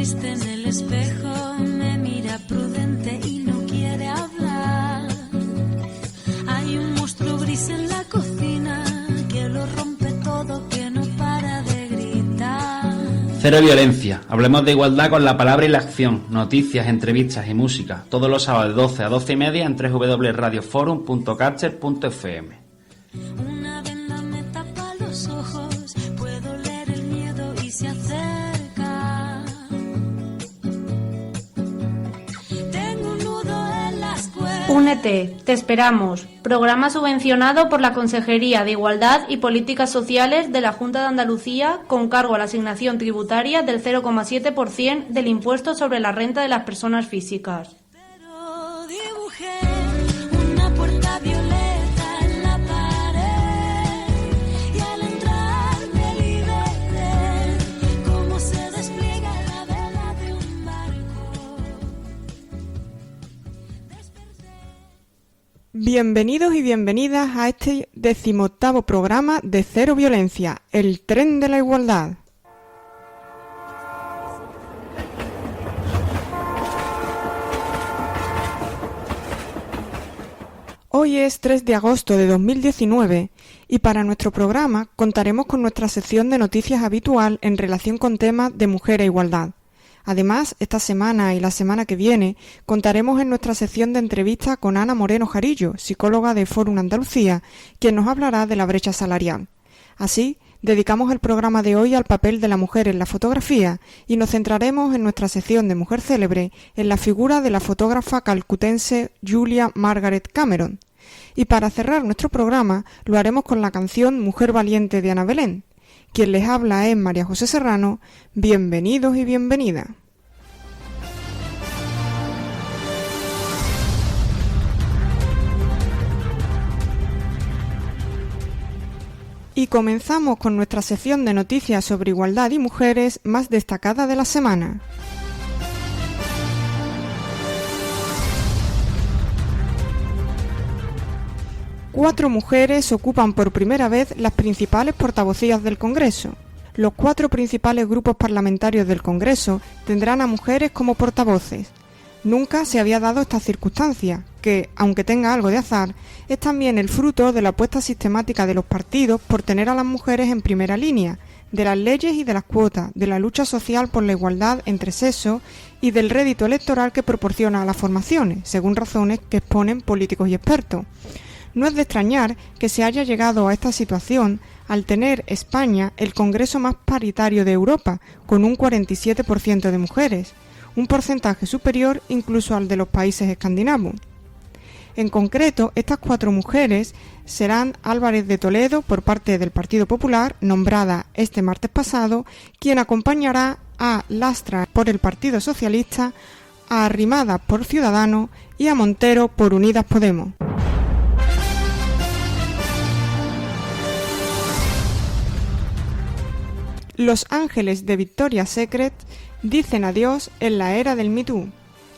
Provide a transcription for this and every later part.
triste en el espejo, me mira prudente y no quiere hablar. Hay un monstruo gris en la cocina que lo rompe todo, que no para de gritar. Cero violencia. Hablemos de igualdad con la palabra y la acción. Noticias, entrevistas y música. Todos los sábados de 12 a 12 y media en www.radioforum.catcher.fm. Una venda me tapa los ojos, puedo leer el miedo y se acerca. Tengo un nudo en las cuerdas. Únete, te esperamos. Programa subvencionado por la Consejería de Igualdad y Políticas Sociales de la Junta de Andalucía con cargo a la asignación tributaria del 0,7% del impuesto sobre la renta de las personas físicas. Pero dibujé una puerta violeta en la pared y al entrar me liberé, como se despliega la vela de un barco. Bienvenidos y bienvenidas a este 18º programa de Cero Violencia, el tren de la igualdad. Hoy es 3 de agosto de 2019 y para nuestro programa contaremos con nuestra sección de noticias habitual en relación con temas de mujer e igualdad. Además, esta semana y la semana que viene contaremos en nuestra sección de entrevistas con Ana Moreno Jarillo, psicóloga de Fórum Andalucía, quien nos hablará de la brecha salarial. Así, dedicamos el programa de hoy al papel de la mujer en la fotografía y nos centraremos en nuestra sección de mujer célebre en la figura de la fotógrafa calcutense Julia Margaret Cameron. Y para cerrar nuestro programa lo haremos con la canción Mujer Valiente de Ana Belén. Quien les habla es María José Serrano. Bienvenidos y bienvenidas. Y comenzamos con nuestra sección de noticias sobre igualdad y mujeres más destacada de la semana. Cuatro mujeres ocupan por primera vez las principales portavocías del Congreso. Los 4 principales grupos parlamentarios del Congreso tendrán a mujeres como portavoces. Nunca se había dado esta circunstancia, que, aunque tenga algo de azar, es también el fruto de la apuesta sistemática de los partidos por tener a las mujeres en primera línea, de las leyes y de las cuotas, de la lucha social por la igualdad entre sexos y del rédito electoral que proporciona a las formaciones, según razones que exponen políticos y expertos. No es de extrañar que se haya llegado a esta situación al tener España el Congreso más paritario de Europa, con un 47% de mujeres, un porcentaje superior incluso al de los países escandinavos. En concreto, estas 4 mujeres serán Álvarez de Toledo, por parte del Partido Popular, nombrada este martes pasado, quien acompañará a Lastra por el Partido Socialista, a Arrimadas por Ciudadanos y a Montero por Unidas Podemos. Los ángeles de Victoria's Secret dicen adiós en la era del Me Too.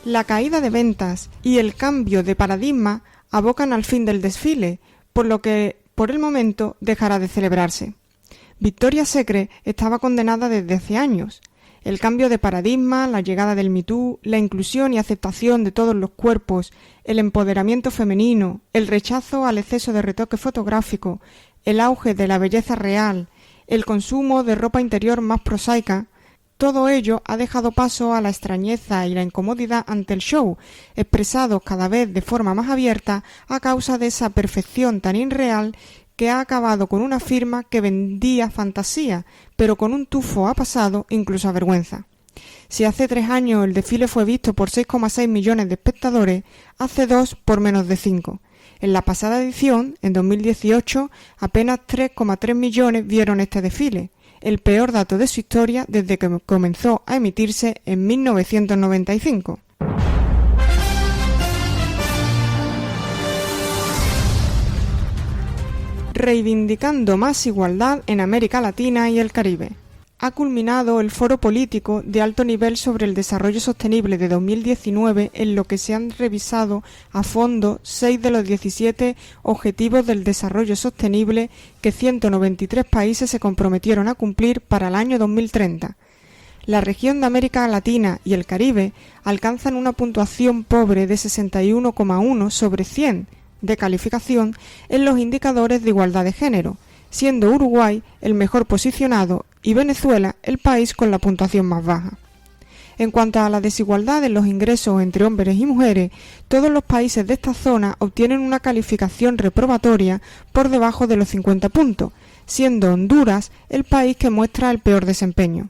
La caída de ventas y el cambio de paradigma abocan al fin del desfile, por lo que, por el momento, dejará de celebrarse. Victoria's Secret estaba condenada desde hace años. El cambio de paradigma, la llegada del Me Too, la inclusión y aceptación de todos los cuerpos, el empoderamiento femenino, el rechazo al exceso de retoque fotográfico, el auge de la belleza real, el consumo de ropa interior más prosaica, todo ello ha dejado paso a la extrañeza y la incomodidad ante el show, expresados cada vez de forma más abierta a causa de esa perfección tan irreal que ha acabado con una firma que vendía fantasía, pero con un tufo ha pasado incluso a vergüenza. Si hace 3 años el desfile fue visto por 6,6 millones de espectadores, hace 2 por menos de 5. En la pasada edición, en 2018, apenas 3,3 millones vieron este desfile, el peor dato de su historia desde que comenzó a emitirse en 1995. Reivindicando más igualdad en América Latina y el Caribe. Ha culminado el foro político de alto nivel sobre el desarrollo sostenible de 2019, en lo que se han revisado a fondo 6 de los 17 objetivos del desarrollo sostenible que 193 países se comprometieron a cumplir para el año 2030. La región de América Latina y el Caribe alcanzan una puntuación pobre de 61,1 sobre 100 de calificación en los indicadores de igualdad de género, siendo Uruguay el mejor posicionado y Venezuela el país con la puntuación más baja. En cuanto a la desigualdad en los ingresos entre hombres y mujeres, todos los países de esta zona obtienen una calificación reprobatoria por debajo de los 50 puntos, siendo Honduras el país que muestra el peor desempeño.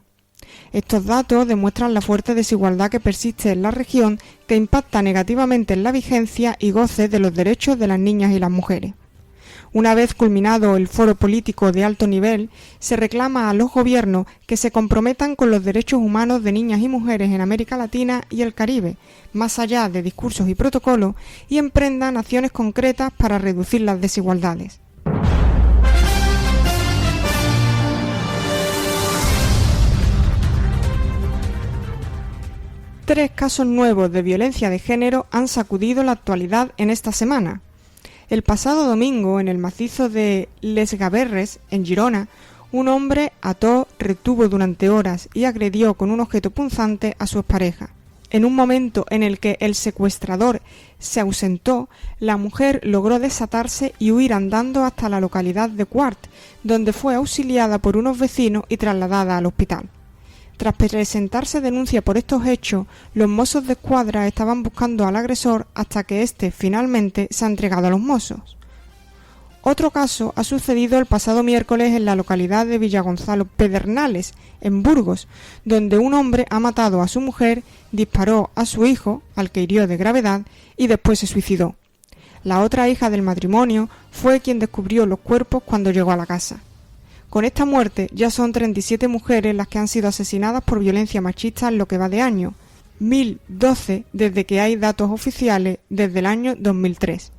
Estos datos demuestran la fuerte desigualdad que persiste en la región, que impacta negativamente en la vigencia y goce de los derechos de las niñas y las mujeres. Una vez culminado el foro político de alto nivel, se reclama a los gobiernos que se comprometan con los derechos humanos de niñas y mujeres en América Latina y el Caribe, más allá de discursos y protocolos, y emprendan acciones concretas para reducir las desigualdades. Tres casos nuevos de violencia de género han sacudido la actualidad en esta semana. El pasado domingo, en el macizo de Les Gaberres, en Girona, un hombre ató, retuvo durante horas y agredió con un objeto punzante a su expareja. En un momento en el que el secuestrador se ausentó, la mujer logró desatarse y huir andando hasta la localidad de Quart, donde fue auxiliada por unos vecinos y trasladada al hospital. Tras presentarse denuncia por estos hechos, los Mossos de Escuadra estaban buscando al agresor hasta que éste finalmente se ha entregado a los Mossos. Otro caso ha sucedido el pasado miércoles en la localidad de Villagonzalo Pedernales, en Burgos, donde un hombre ha matado a su mujer, disparó a su hijo, al que hirió de gravedad, y después se suicidó. La otra hija del matrimonio fue quien descubrió los cuerpos cuando llegó a la casa. Con esta muerte ya son 37 mujeres las que han sido asesinadas por violencia machista en lo que va de año, 1012 desde que hay datos oficiales desde el año 2003.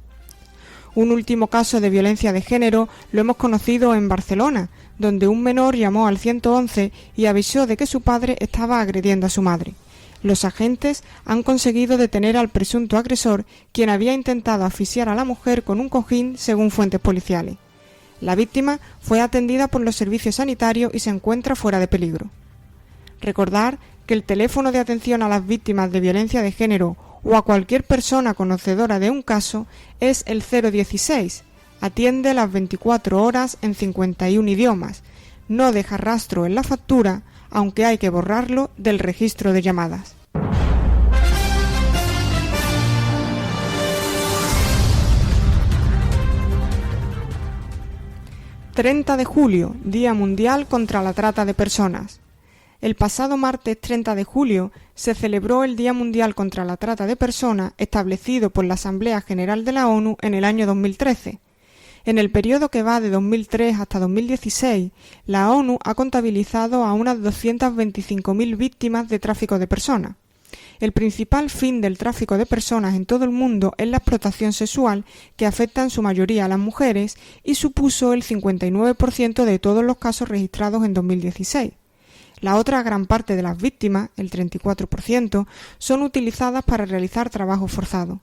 Un último caso de violencia de género lo hemos conocido en Barcelona, donde un menor llamó al 111 y avisó de que su padre estaba agrediendo a su madre. Los agentes han conseguido detener al presunto agresor, quien había intentado asfixiar a la mujer con un cojín, según fuentes policiales. La víctima fue atendida por los servicios sanitarios y se encuentra fuera de peligro. Recordar que el teléfono de atención a las víctimas de violencia de género o a cualquier persona conocedora de un caso es el 016. Atiende las 24 horas en 51 idiomas. No deja rastro en la factura, aunque hay que borrarlo del registro de llamadas. ...30 de julio, Día Mundial contra la Trata de Personas. El pasado martes 30 de julio se celebró el Día Mundial contra la Trata de Personas establecido por la Asamblea General de la ONU en el año 2013. En el periodo que va de 2003 hasta 2016, la ONU ha contabilizado a unas 225.000 víctimas de tráfico de personas. El principal fin del tráfico de personas en todo el mundo es la explotación sexual, que afecta en su mayoría a las mujeres y supuso el 59% de todos los casos registrados en 2016. La otra gran parte de las víctimas, el 34%, son utilizadas para realizar trabajo forzado.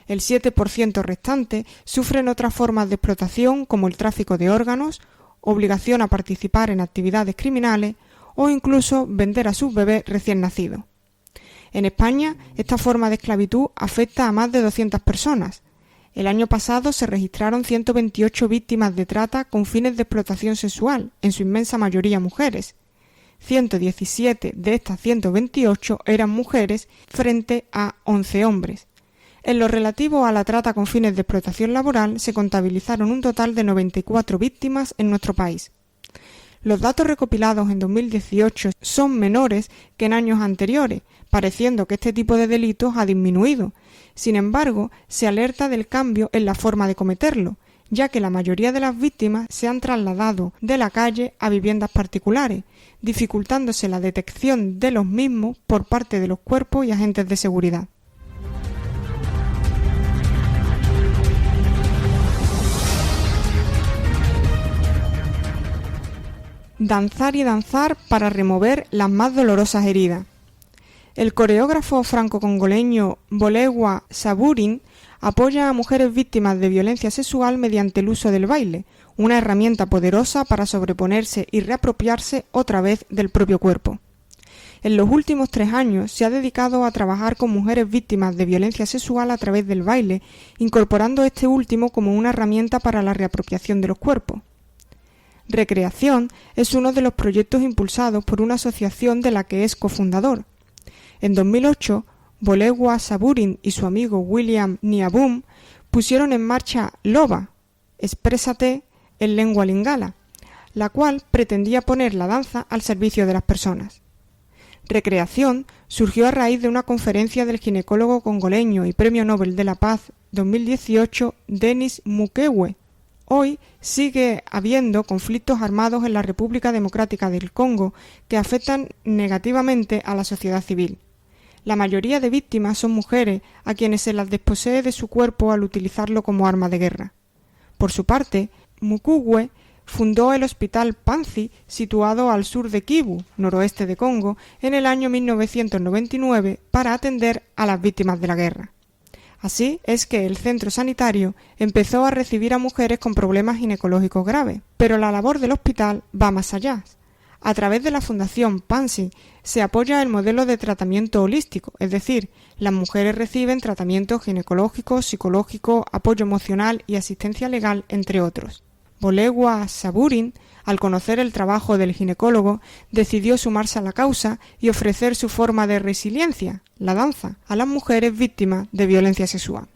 El 7% restante sufren otras formas de explotación como el tráfico de órganos, obligación a participar en actividades criminales o incluso vender a sus bebés recién nacidos. En España, esta forma de esclavitud afecta a más de 200 personas. El año pasado se registraron 128 víctimas de trata con fines de explotación sexual, en su inmensa mayoría mujeres. 117 de estas 128 eran mujeres frente a 11 hombres. En lo relativo a la trata con fines de explotación laboral, se contabilizaron un total de 94 víctimas en nuestro país. Los datos recopilados en 2018 son menores que en años anteriores, pareciendo que este tipo de delitos ha disminuido. Sin embargo, se alerta del cambio en la forma de cometerlo, ya que la mayoría de las víctimas se han trasladado de la calle a viviendas particulares, dificultándose la detección de los mismos por parte de los cuerpos y agentes de seguridad. Danzar y danzar para remover las más dolorosas heridas. El coreógrafo franco-congoleño Bolewa Saburin apoya a mujeres víctimas de violencia sexual mediante el uso del baile, una herramienta poderosa para sobreponerse y reapropiarse otra vez del propio cuerpo. En los últimos 3 años se ha dedicado a trabajar con mujeres víctimas de violencia sexual a través del baile, incorporando este último como una herramienta para la reapropiación de los cuerpos. Recreación es uno de los proyectos impulsados por una asociación de la que es cofundador. En 2008, Bolewa Saburin y su amigo William Niabum pusieron en marcha Loba, Exprésate en lengua lingala, la cual pretendía poner la danza al servicio de las personas. Recreación surgió a raíz de una conferencia del ginecólogo congoleño y Premio Nobel de la Paz 2018 Denis Mukwege. Hoy sigue habiendo conflictos armados en la República Democrática del Congo que afectan negativamente a la sociedad civil. La mayoría de víctimas son mujeres a quienes se las desposee de su cuerpo al utilizarlo como arma de guerra. Por su parte, Mukwege fundó el Hospital Panzi, situado al sur de Kivu, noroeste de Congo, en el año 1999 para atender a las víctimas de la guerra. Así es que el centro sanitario empezó a recibir a mujeres con problemas ginecológicos graves, pero la labor del hospital va más allá. A través de la Fundación Panzi se apoya el modelo de tratamiento holístico, es decir, las mujeres reciben tratamiento ginecológico, psicológico, apoyo emocional y asistencia legal, entre otros. Bolewa Saburin, al conocer el trabajo del ginecólogo, decidió sumarse a la causa y ofrecer su forma de resiliencia, la danza, a las mujeres víctimas de violencia sexual.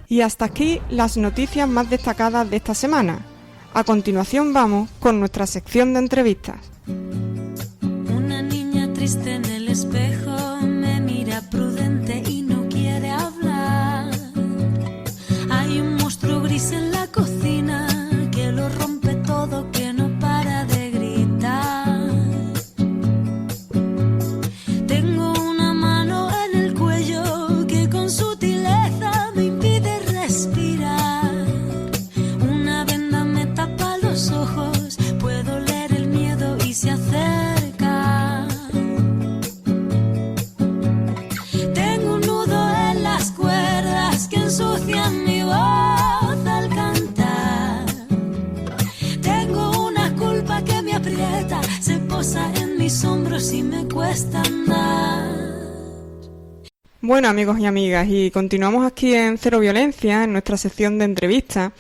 Y hasta aquí las noticias más destacadas de esta semana. A continuación vamos con nuestra sección de entrevistas. Una niña triste en el espejo me mira prudente y no quiere hablar. Hay un monstruo gris en la cocina que lo rompe todo, que no para de gritar. Tengo una mano en el cuello que con sutileza me impide respirar. Una venda me tapa los ojos, puedo leer el miedo y se acerca. Tengo un nudo en las cuerdas que ensucian mi voz al cantar. Tengo una culpa que me aprieta, se posa en mis hombros y me cuesta andar. Bueno, amigos y amigas, y continuamos aquí en Cero Violencia, en nuestra sección de entrevistas.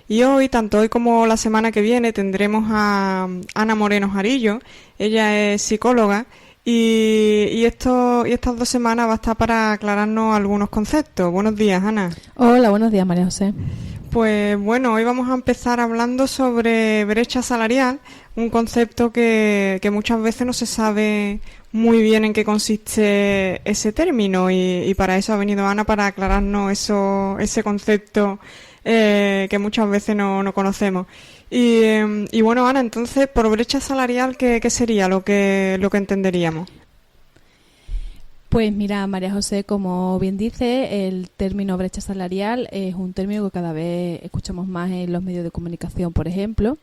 Y hoy, tanto hoy como la semana que viene, tendremos a Ana Moreno Jarillo. Ella es psicóloga y estas 2 semanas va a estar para aclararnos algunos conceptos. Buenos días, Ana. Hola, buenos días, María José. Pues bueno, hoy vamos a empezar hablando sobre brecha salarial, un concepto que muchas veces no se sabe muy bien en qué consiste ese término y para eso ha venido Ana, para aclararnos ese concepto que muchas veces no conocemos. Y bueno, Ana, entonces, por brecha salarial, ¿qué sería lo que entenderíamos? Pues mira, María José, como bien dice, el término brecha salarial es un término que cada vez escuchamos más en los medios de comunicación, por ejemplo,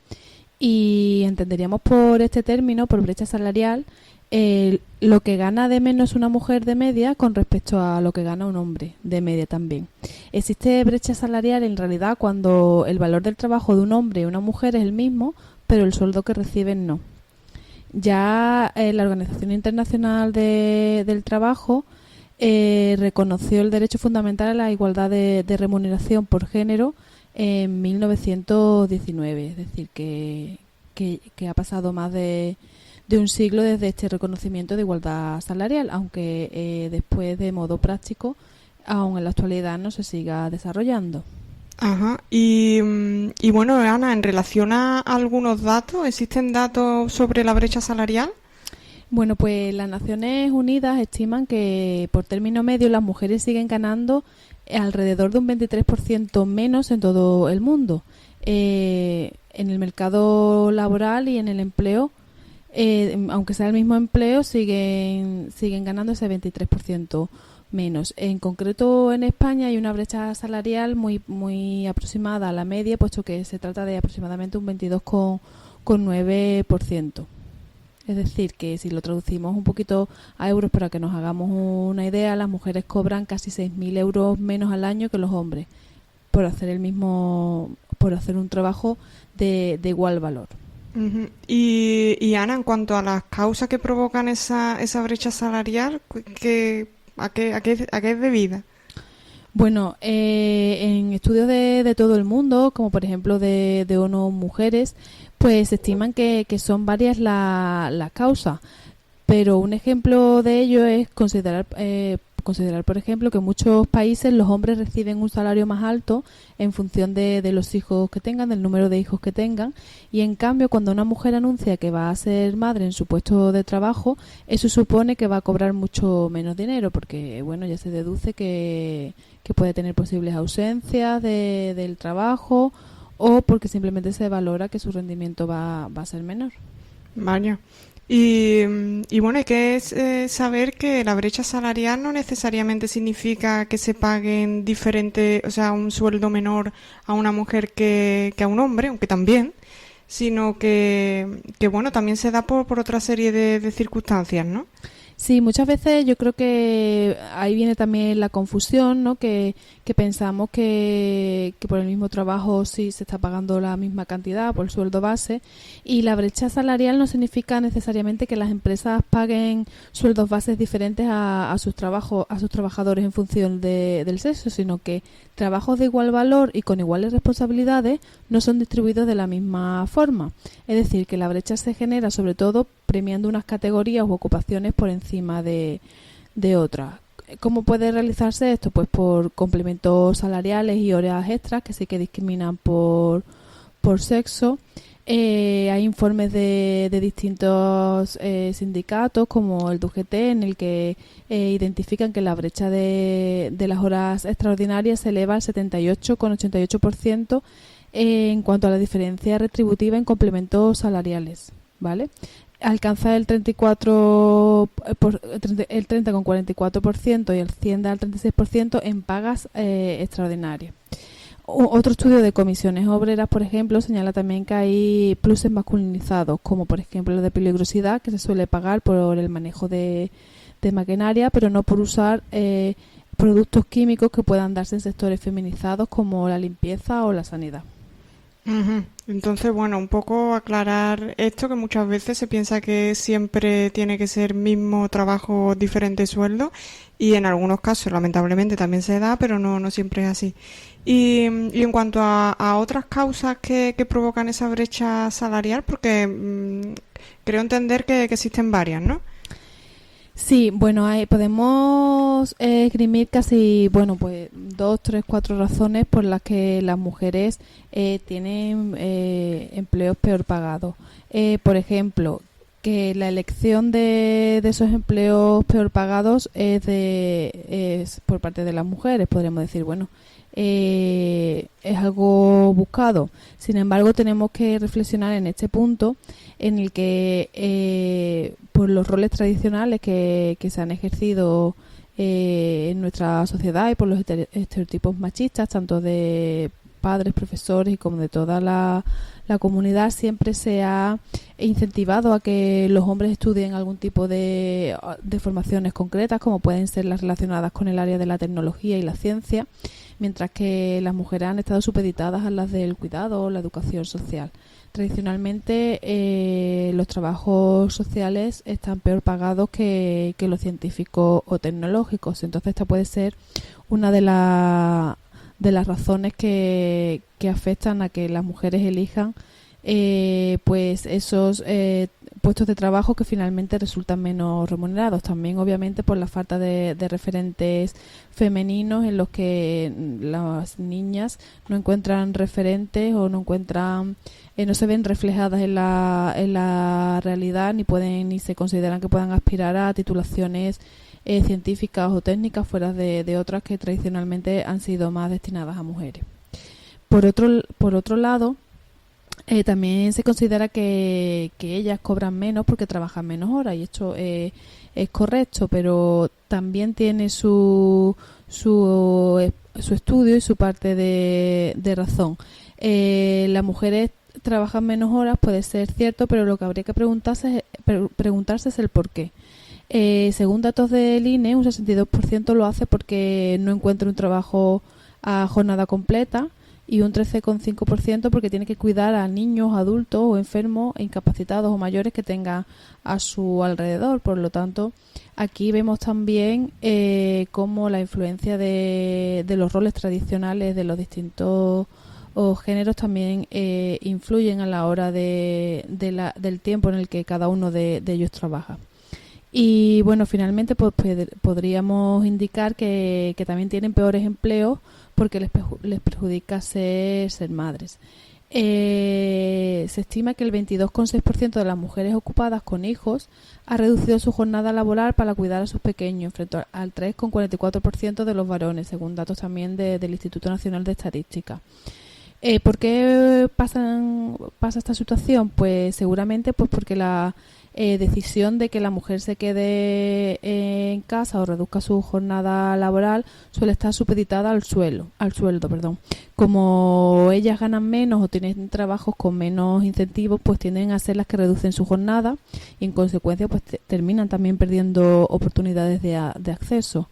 y entenderíamos por este término, por brecha salarial, lo que gana de menos una mujer de media con respecto a lo que gana un hombre de media también. Existe brecha salarial en realidad cuando el valor del trabajo de un hombre y una mujer es el mismo, pero el sueldo que reciben no. Ya la Organización Internacional del Trabajo reconoció el derecho fundamental a la igualdad de remuneración por género en 1919, es decir, que ha pasado más de un siglo desde este reconocimiento de igualdad salarial, aunque después, de modo práctico, aún en la actualidad no se siga desarrollando. Ajá. Y bueno, Ana, en relación a algunos datos, ¿existen datos sobre la brecha salarial? Bueno, pues las Naciones Unidas estiman que por término medio las mujeres siguen ganando alrededor de un 23% menos en todo el mundo. En el mercado laboral y en el empleo, aunque sea el mismo empleo, siguen ganando ese 23% menos. En concreto, en España hay una brecha salarial muy aproximada a la media, puesto que se trata de aproximadamente un 22,9%. Es decir, que si lo traducimos un poquito a euros para que nos hagamos una idea, las mujeres cobran casi 6.000 euros menos al año que los hombres por hacer por hacer un trabajo de igual valor. Ujú. Y Ana, en cuanto a las causas que provocan esa brecha salarial, ¿a qué es debida? Bueno, en estudios de todo el mundo, como por ejemplo de ONU Mujeres, pues se estiman que son varias las causas, pero un ejemplo de ello es considerar, por ejemplo, que en muchos países los hombres reciben un salario más alto en función de los hijos que tengan, del número de hijos que tengan, y en cambio cuando una mujer anuncia que va a ser madre en su puesto de trabajo, eso supone que va a cobrar mucho menos dinero, porque bueno, ya se deduce que puede tener posibles ausencias del trabajo o porque simplemente se valora que su rendimiento va a ser menor. Vaya. Y bueno, hay que saber que la brecha salarial no necesariamente significa que se paguen diferente, o sea, un sueldo menor a una mujer que a un hombre, aunque también, sino que bueno, también se da por otra serie de circunstancias, ¿no? Sí, muchas veces yo creo que ahí viene también la confusión, ¿no? Que pensamos que por el mismo trabajo sí se está pagando la misma cantidad por el sueldo base, y la brecha salarial no significa necesariamente que las empresas paguen sueldos bases diferentes a sus trabajadores en función del sexo, sino que trabajos de igual valor y con iguales responsabilidades no son distribuidos de la misma forma. Es decir, que la brecha se genera sobre todo premiando unas categorías u ocupaciones por encima de otras. ¿Cómo puede realizarse esto? Pues por complementos salariales y horas extras que sí que discriminan por sexo. Hay informes de distintos sindicatos como el de UGT en el que identifican que la brecha de las horas extraordinarias se eleva al 78,88% en cuanto a la diferencia retributiva en complementos salariales, ¿vale? Alcanza el 30,44% y asciende al 36% en pagas extraordinarias. Otro estudio de comisiones obreras, por ejemplo, señala también que hay pluses masculinizados, como por ejemplo el de peligrosidad, que se suele pagar por el manejo de maquinaria, pero no por usar productos químicos que puedan darse en sectores feminizados como la limpieza o la sanidad. Ujú. Entonces, bueno, un poco aclarar esto, que muchas veces se piensa que siempre tiene que ser mismo trabajo, diferente sueldo, y en algunos casos, lamentablemente, también se da, pero no siempre es así. Y en cuanto a otras causas que provocan esa brecha salarial, porque creo entender que existen varias, ¿no? Sí, bueno, podemos esgrimir casi, bueno, pues 2, 3, 4 razones por las que las mujeres tienen empleos peor pagados. Por ejemplo, que la elección de esos empleos peor pagados es por parte de las mujeres. Podríamos decir, bueno, es algo buscado. Sin embargo, tenemos que reflexionar en este punto en el que por los roles tradicionales que se han ejercido en nuestra sociedad y por los estereotipos machistas, tanto de padres, profesores y como de toda la comunidad, siempre se ha incentivado a que los hombres estudien algún tipo de formaciones concretas, como pueden ser las relacionadas con el área de la tecnología y la ciencia, mientras que las mujeres han estado supeditadas a las del cuidado o la educación social. Tradicionalmente los trabajos sociales están peor pagados que los científicos o tecnológicos, entonces esta puede ser una de las razones que afectan a que las mujeres elijan pues esos puestos de trabajo que finalmente resultan menos remunerados. También obviamente por la falta de referentes femeninos en los que las niñas no encuentran referentes o no se ven reflejadas en la realidad, ni se consideran que puedan aspirar a titulaciones científicas o técnicas fuera de otras que tradicionalmente han sido más destinadas a mujeres. Por otro lado, también se considera que ellas cobran menos porque trabajan menos horas, y esto es correcto, pero también tiene su estudio y su parte de razón. Las mujeres trabajan menos horas puede ser cierto, pero lo que habría que preguntarse es el por qué. Según datos del INE, un 62% lo hace porque no encuentra un trabajo a jornada completa y un 13,5% porque tiene que cuidar a niños, adultos o enfermos, incapacitados o mayores que tenga a su alrededor. Por lo tanto, aquí vemos también cómo la influencia de los roles tradicionales de los distintos géneros también influyen a la hora del tiempo en el que cada uno de ellos trabaja. Y bueno, finalmente pues, podríamos indicar que también tienen peores empleos porque les perjudica ser madres. Se estima que el 22,6% de las mujeres ocupadas con hijos ha reducido su jornada laboral para cuidar a sus pequeños, frente al 3,44% de los varones, según datos también del Instituto Nacional de Estadística. ¿Por qué pasa esta situación? Pues seguramente pues porque la decisión de que la mujer se quede en casa o reduzca su jornada laboral suele estar supeditada al sueldo. Como ellas ganan menos o tienen trabajos con menos incentivos, pues tienden a ser las que reducen su jornada y en consecuencia pues terminan también perdiendo oportunidades de ascenso.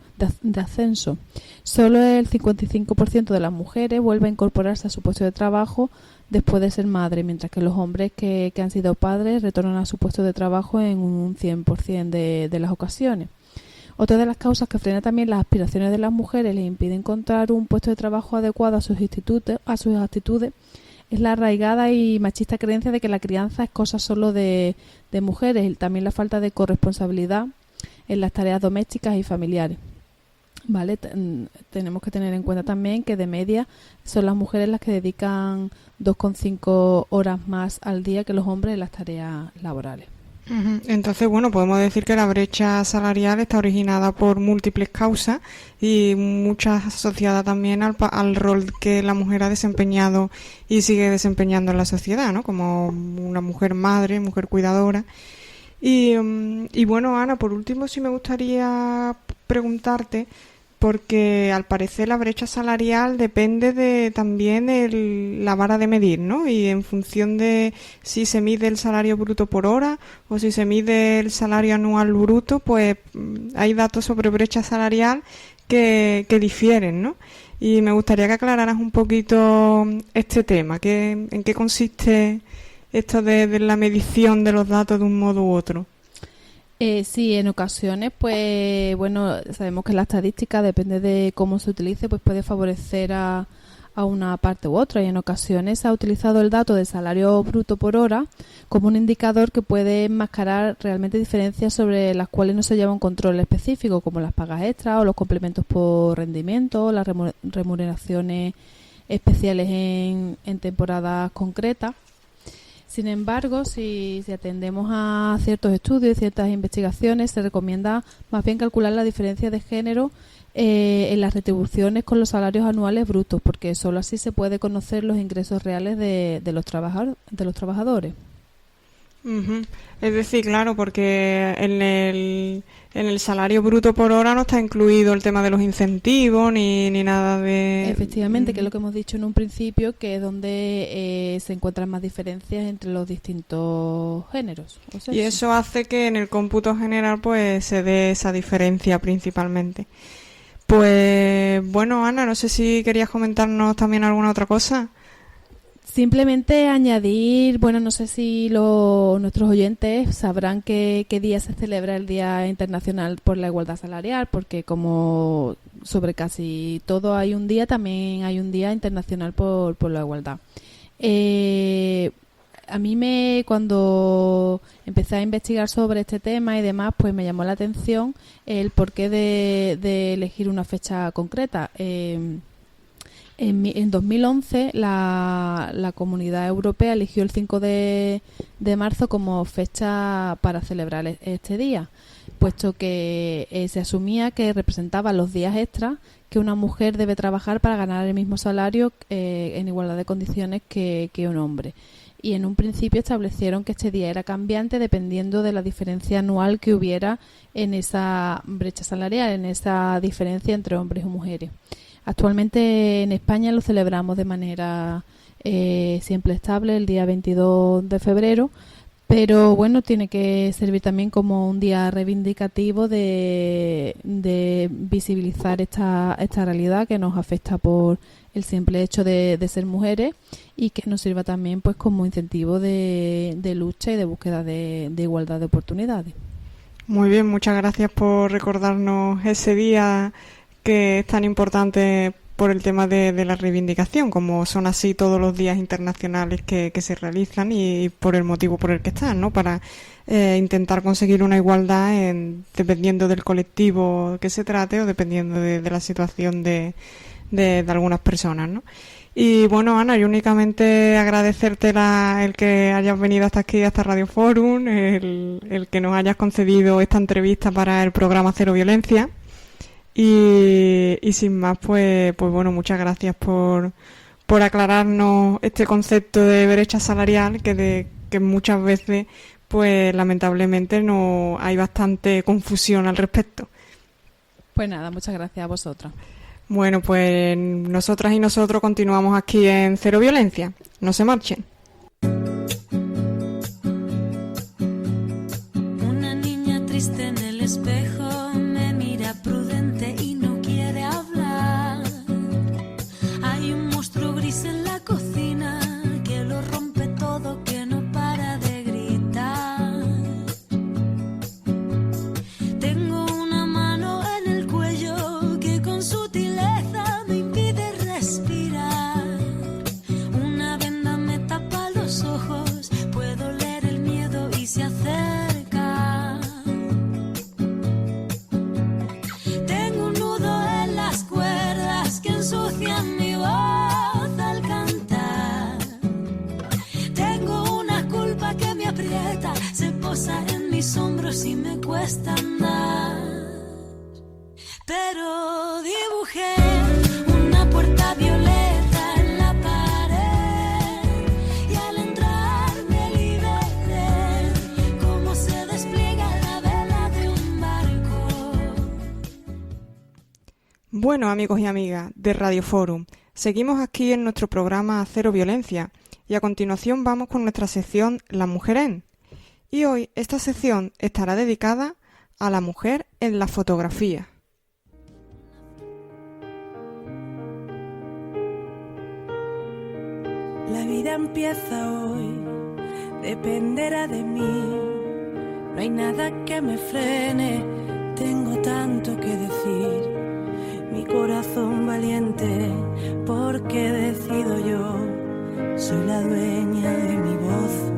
Solo el 55% de las mujeres vuelve a incorporarse a su puesto de trabajo después de ser madre, mientras que los hombres que han sido padres retornan a su puesto de trabajo en un 100% de las ocasiones. Otra de las causas que frena también las aspiraciones de las mujeres les impide encontrar un puesto de trabajo adecuado a sus actitudes es la arraigada y machista creencia de que la crianza es cosa solo de mujeres y también la falta de corresponsabilidad en las tareas domésticas y familiares. Vale, tenemos que tener en cuenta también que de media son las mujeres las que dedican 2,5 horas más al día que los hombres en las tareas laborales. Entonces, bueno, podemos decir que la brecha salarial está originada por múltiples causas y muchas asociadas también al rol que la mujer ha desempeñado y sigue desempeñando en la sociedad, ¿no? Como una mujer madre, mujer cuidadora. Y bueno, Ana, por último sí me gustaría preguntarte, porque al parecer la brecha salarial depende también de la vara de medir, ¿no? Y en función de si se mide el salario bruto por hora o si se mide el salario anual bruto, pues hay datos sobre brecha salarial que difieren, ¿no? Y me gustaría que aclararas un poquito este tema, en qué consiste esto de la medición de los datos de un modo u otro. Sí, en ocasiones, pues bueno, sabemos que la estadística, depende de cómo se utilice, pues puede favorecer a una parte u otra, y en ocasiones se ha utilizado el dato de salario bruto por hora como un indicador que puede enmascarar realmente diferencias sobre las cuales no se lleva un control específico, como las pagas extras o los complementos por rendimiento, las remuneraciones especiales en temporadas concretas. Sin embargo, si atendemos a ciertos estudios y ciertas investigaciones, se recomienda más bien calcular la diferencia de género en las retribuciones con los salarios anuales brutos, porque solo así se puede conocer los ingresos reales de los trabajadores. Uh-huh. Es decir, claro, porque en el salario bruto por hora no está incluido el tema de los incentivos ni nada de... Efectivamente, que es lo que hemos dicho en un principio, que es donde se encuentran más diferencias entre los distintos géneros. Y eso hace que en el cómputo general pues se dé esa diferencia principalmente. Pues bueno, Ana, no sé si querías comentarnos también alguna otra cosa. Simplemente añadir, bueno, no sé si nuestros oyentes sabrán qué día se celebra el Día Internacional por la Igualdad Salarial, porque como sobre casi todo hay un día, también hay un Día Internacional por la Igualdad. A mí cuando empecé a investigar sobre este tema y demás, pues me llamó la atención el porqué de elegir una fecha concreta. En 2011 la Comunidad Europea eligió el 5 de marzo como fecha para celebrar este día, puesto que se asumía que representaba los días extras que una mujer debe trabajar para ganar el mismo salario en igualdad de condiciones que un hombre. Y en un principio establecieron que este día era cambiante dependiendo de la diferencia anual que hubiera en esa brecha salarial, en esa diferencia entre hombres y mujeres. Actualmente en España lo celebramos de manera siempre estable el día 22 de febrero, pero bueno, tiene que servir también como un día reivindicativo de visibilizar esta realidad que nos afecta por el simple hecho de ser mujeres, y que nos sirva también pues como incentivo de lucha y de búsqueda de igualdad de oportunidades. Muy bien, muchas gracias por recordarnos ese día que es tan importante por el tema de la reivindicación, como son así todos los días internacionales que se realizan y por el motivo por el que están, ¿no? Para intentar conseguir una igualdad dependiendo del colectivo que se trate o dependiendo de la situación de algunas personas, ¿no? Y bueno, Ana, yo únicamente agradecerte el que hayas venido hasta aquí, hasta Radio Forum, el que nos hayas concedido esta entrevista para el programa Cero Violencia. Y sin más, pues bueno, muchas gracias por aclararnos este concepto de brecha salarial que muchas veces, pues lamentablemente no hay bastante confusión al respecto. Pues nada, muchas gracias a vosotras. Bueno, pues nosotras y nosotros continuamos aquí en Cero Violencia. No se marchen. Una niña triste en el espejo me mira prudente y no quiere hablar. Hay un monstruo gris en la cocina que lo rompe todo, que no para de gritar. Tengo una mano en el cuello que con sutileza me impide respirar. Una venda me tapa los ojos, puedo leer el miedo y se acerca. Tengo un nudo en las cuerdas que ensucian mi voz al cantar. Tengo una culpa que me aprieta, se posa en mis hombros y me cuesta andar. Pero dibujé una puerta violeta en la pared y al entrar me liberé, como se despliega la vela de un barco. Bueno, amigos y amigas de Radio Forum, seguimos aquí en nuestro programa Cero Violencia y a continuación vamos con nuestra sección La Mujer en. Y hoy esta sección estará dedicada a la mujer en la fotografía. La vida empieza hoy, dependerá de mí. No hay nada que me frene, tengo tanto que decir. Mi corazón valiente, porque decido yo, soy la dueña de mi voz.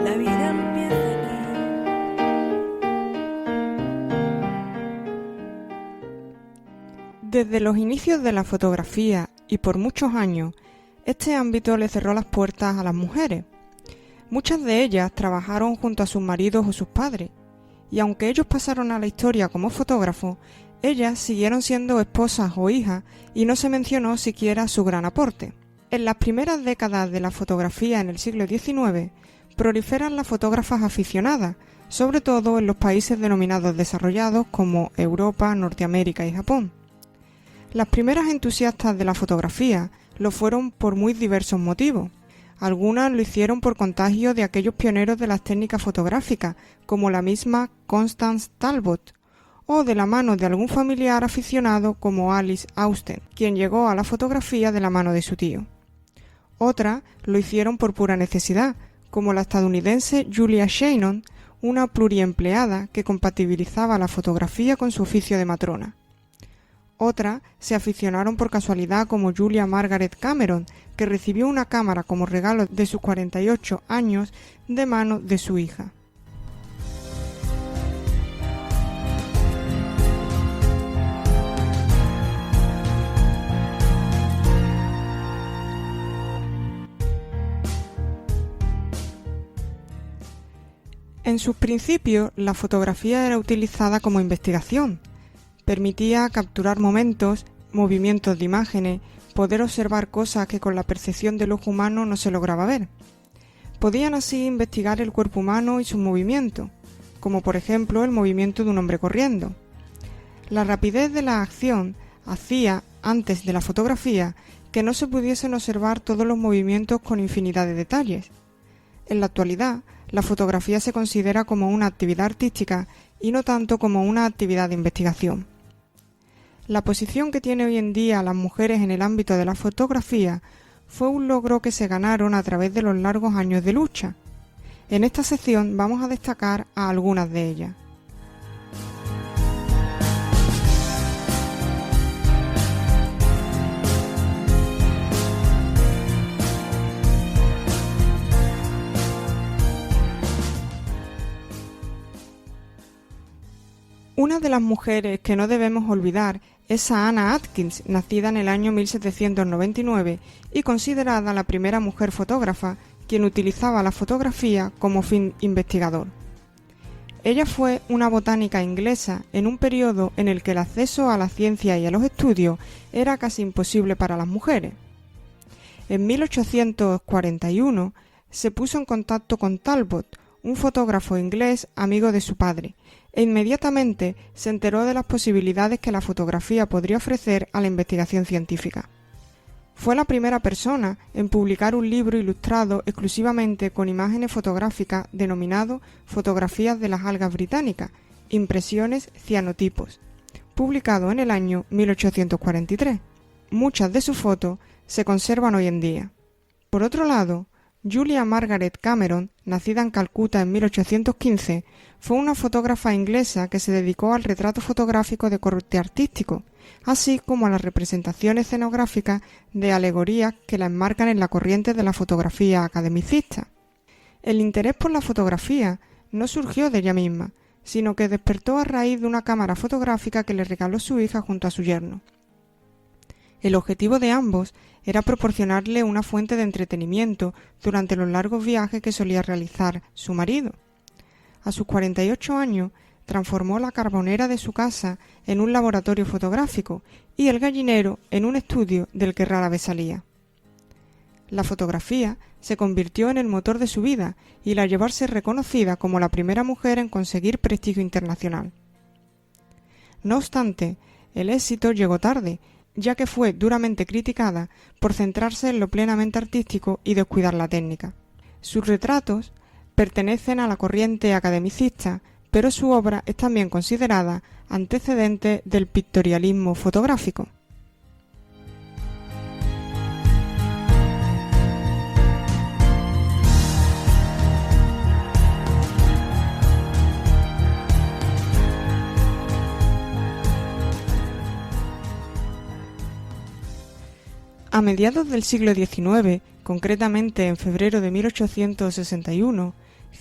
La vida empieza aquí. Desde los inicios de la fotografía y por muchos años, este ámbito le cerró las puertas a las mujeres. Muchas de ellas trabajaron junto a sus maridos o sus padres, y aunque ellos pasaron a la historia como fotógrafos, ellas siguieron siendo esposas o hijas y no se mencionó siquiera su gran aporte. En las primeras décadas de la fotografía en el siglo XIX, proliferan las fotógrafas aficionadas, sobre todo en los países denominados desarrollados como Europa, Norteamérica y Japón. Las primeras entusiastas de la fotografía lo fueron por muy diversos motivos. Algunas lo hicieron por contagio de aquellos pioneros de las técnicas fotográficas, como la misma Constance Talbot, o de la mano de algún familiar aficionado como Alice Austen, quien llegó a la fotografía de la mano de su tío. Otras lo hicieron por pura necesidad, como la estadounidense Julia Shannon, una pluriempleada que compatibilizaba la fotografía con su oficio de matrona. Otras se aficionaron por casualidad como Julia Margaret Cameron, que recibió una cámara como regalo de sus 48 años de mano de su hija. En sus principios, la fotografía era utilizada como investigación. Permitía capturar momentos, movimientos de imágenes, poder observar cosas que con la percepción del ojo humano no se lograba ver. Podían así investigar el cuerpo humano y sus movimientos, como por ejemplo el movimiento de un hombre corriendo. La rapidez de la acción hacía, antes de la fotografía, que no se pudiesen observar todos los movimientos con infinidad de detalles. En la actualidad, la fotografía se considera como una actividad artística y no tanto como una actividad de investigación. La posición que tiene hoy en día las mujeres en el ámbito de la fotografía fue un logro que se ganaron a través de los largos años de lucha. En esta sección vamos a destacar a algunas de ellas. Una de las mujeres que no debemos olvidar es a Anna Atkins, nacida en el año 1799 y considerada la primera mujer fotógrafa quien utilizaba la fotografía como fin investigador. Ella fue una botánica inglesa en un periodo en el que el acceso a la ciencia y a los estudios era casi imposible para las mujeres. En 1841 se puso en contacto con Talbot, un fotógrafo inglés amigo de su padre, e inmediatamente se enteró de las posibilidades que la fotografía podría ofrecer a la investigación científica. Fue la primera persona en publicar un libro ilustrado exclusivamente con imágenes fotográficas denominado Fotografías de las algas británicas, impresiones cianotipos, publicado en el año 1843. Muchas de sus fotos se conservan hoy en día. Por otro lado, Julia Margaret Cameron, nacida en Calcuta en 1815, fue una fotógrafa inglesa que se dedicó al retrato fotográfico de corte artístico, así como a las representaciones escenográficas de alegorías que la enmarcan en la corriente de la fotografía academicista. El interés por la fotografía no surgió de ella misma, sino que despertó a raíz de una cámara fotográfica que le regaló su hija junto a su yerno. El objetivo de ambos era proporcionarle una fuente de entretenimiento durante los largos viajes que solía realizar su marido. A sus 48 años, transformó la carbonera de su casa en un laboratorio fotográfico y el gallinero en un estudio del que rara vez salía. La fotografía se convirtió en el motor de su vida y la llevó a ser reconocida como la primera mujer en conseguir prestigio internacional. No obstante, el éxito llegó tarde, ya que fue duramente criticada por centrarse en lo plenamente artístico y descuidar la técnica. Sus retratos pertenecen a la corriente academicista, pero su obra es también considerada antecedente del pictorialismo fotográfico. A mediados del siglo XIX, concretamente en febrero de 1861,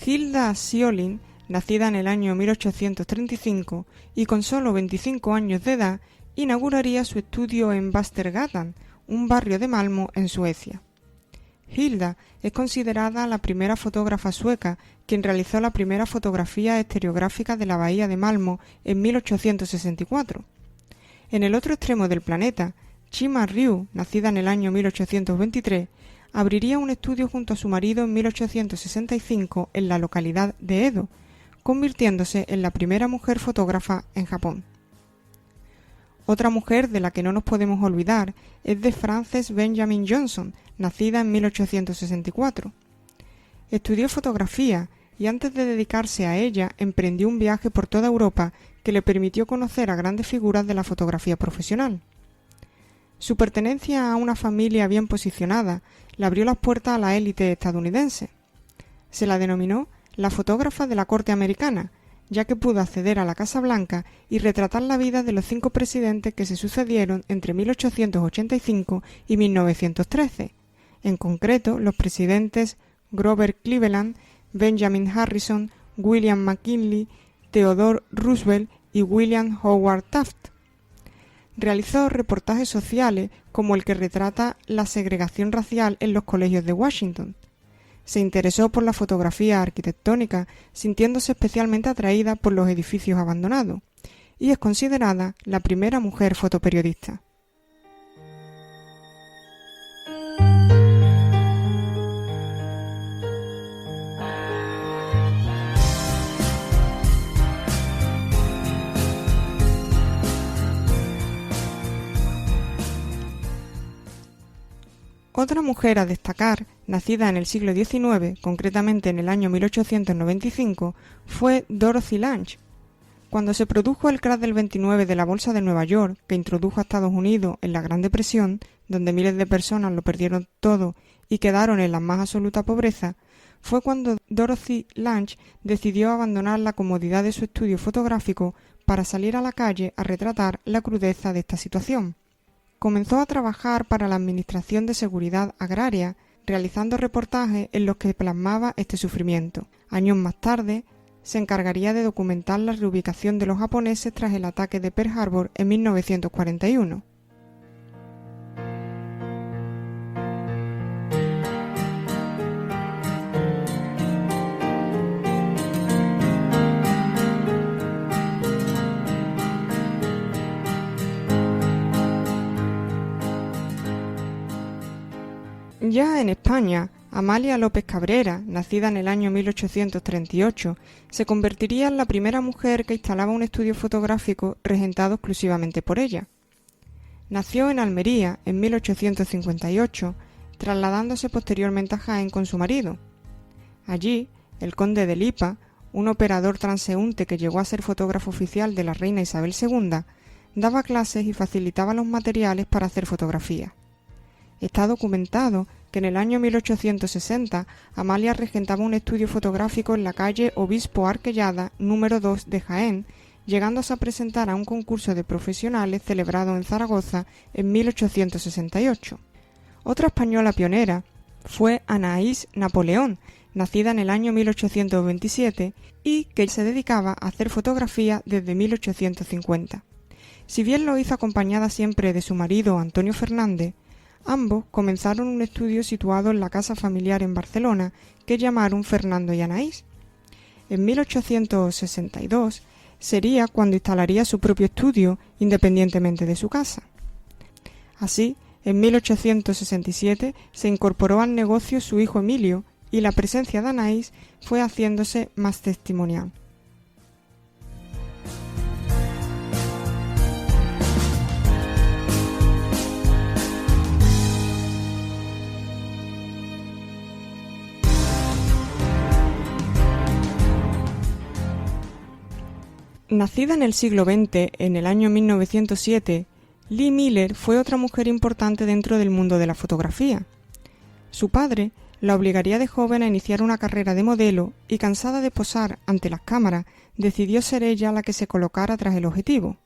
Hilda Sjöling, nacida en el año 1835 y con solo 25 años de edad, inauguraría su estudio en Västergatan, un barrio de Malmö en Suecia. Hilda es considerada la primera fotógrafa sueca quien realizó la primera fotografía estereográfica de la bahía de Malmö en 1864. En el otro extremo del planeta, Chima Ryu, nacida en el año 1823, abriría un estudio junto a su marido en 1865 en la localidad de Edo, convirtiéndose en la primera mujer fotógrafa en Japón. Otra mujer de la que no nos podemos olvidar es de Frances Benjamin Johnson, nacida en 1864. Estudió fotografía y antes de dedicarse a ella emprendió un viaje por toda Europa que le permitió conocer a grandes figuras de la fotografía profesional. Su pertenencia a una familia bien posicionada le abrió las puertas a la élite estadounidense. Se la denominó la fotógrafa de la corte americana, ya que pudo acceder a la Casa Blanca y retratar la vida de los 5 presidentes que se sucedieron entre 1885 y 1913, en concreto los presidentes Grover Cleveland, Benjamin Harrison, William McKinley, Theodore Roosevelt y William Howard Taft. Realizó reportajes sociales como el que retrata la segregación racial en los colegios de Washington. Se interesó por la fotografía arquitectónica, sintiéndose especialmente atraída por los edificios abandonados, y es considerada la primera mujer fotoperiodista. Otra mujer a destacar, nacida en el siglo XIX, concretamente en el año 1895, fue Dorothy Lange. Cuando se produjo el crash del 29 de la Bolsa de Nueva York, que introdujo a Estados Unidos en la Gran Depresión, donde miles de personas lo perdieron todo y quedaron en la más absoluta pobreza, fue cuando Dorothy Lange decidió abandonar la comodidad de su estudio fotográfico para salir a la calle a retratar la crudeza de esta situación. Comenzó a trabajar para la Administración de Seguridad Agraria, realizando reportajes en los que plasmaba este sufrimiento. Años más tarde, se encargaría de documentar la reubicación de los japoneses tras el ataque de Pearl Harbor en 1941. Ya en España, Amalia López Cabrera, nacida en el año 1838, se convertiría en la primera mujer que instalaba un estudio fotográfico regentado exclusivamente por ella. Nació en Almería en 1858, trasladándose posteriormente a Jaén con su marido. Allí, el conde de Lipa, un operador transeúnte que llegó a ser fotógrafo oficial de la reina Isabel II, daba clases y facilitaba los materiales para hacer fotografías. Está documentado que en el año 1860 Amalia regentaba un estudio fotográfico en la calle Obispo Arquellada, número 2 de Jaén, llegándose a presentar a un concurso de profesionales celebrado en Zaragoza en 1868. Otra española pionera fue Anaïs Napoleón, nacida en el año 1827 y que se dedicaba a hacer fotografía desde 1850. Si bien lo hizo acompañada siempre de su marido Antonio Fernández, ambos comenzaron un estudio situado en la casa familiar en Barcelona que llamaron Fernando y Anaïs. En 1862 sería cuando instalaría su propio estudio independientemente de su casa. Así, en 1867 se incorporó al negocio su hijo Emilio y la presencia de Anaïs fue haciéndose más testimonial. Nacida en el siglo XX, en el año 1907, Lee Miller fue otra mujer importante dentro del mundo de la fotografía. Su padre la obligaría de joven a iniciar una carrera de modelo y, cansada de posar ante las cámaras, decidió ser ella la que se colocara tras el objetivo.